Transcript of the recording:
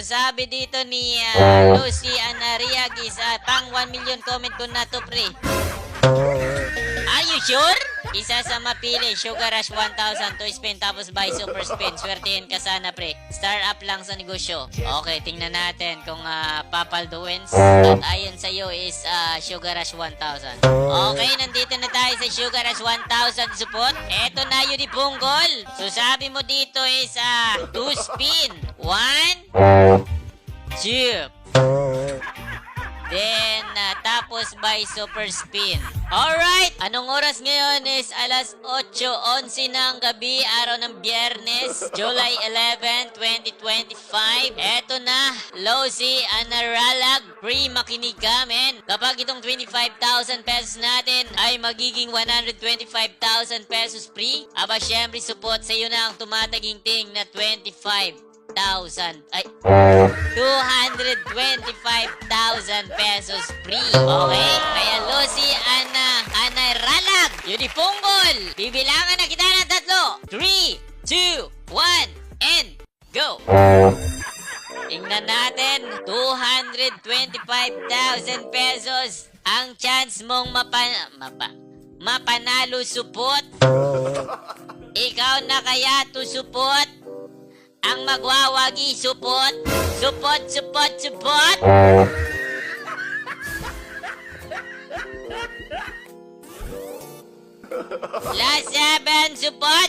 sabi dito ni Lucy Anariagis, pang 1 million comment ko na to, pre. Are you sure? Isa sa mapili, Sugar Rush 1,000 to spin tapos buy super spin. Swertihin ka sana, pre. Start up lang sa negosyo. Okay, tingnan natin kung papaldo wins. At ayon sa'yo is Sugar Rush 1,000. Okay, nandito na tayo sa Sugar Rush 1,000 support. Eto na yun ni Punggol. So sabi mo dito is 2 spin. 1, 2. Then, tapos by super spin. Alright! Anong oras ngayon is alas 8:11 ng gabi, araw ng Biyernes, July 11, 2025. Eto na, Losi Anaralag, free makinig ka, men. Kapag itong 25,000 pesos natin ay magiging 125,000 pesos free, aba syempre support sa iyo na ang tumataginting na 25,000. Ay, 225,000 pesos free. Okay? Kaya Lucy, Anaralag, Yudi Punggol, bibilangan na kita ng 3, 2, 1, and go! Tingnan natin, 225,000 pesos ang chance mong mapanalo support. Ikaw na kaya to support? Ang magwawagi support? Support! Last 7, support!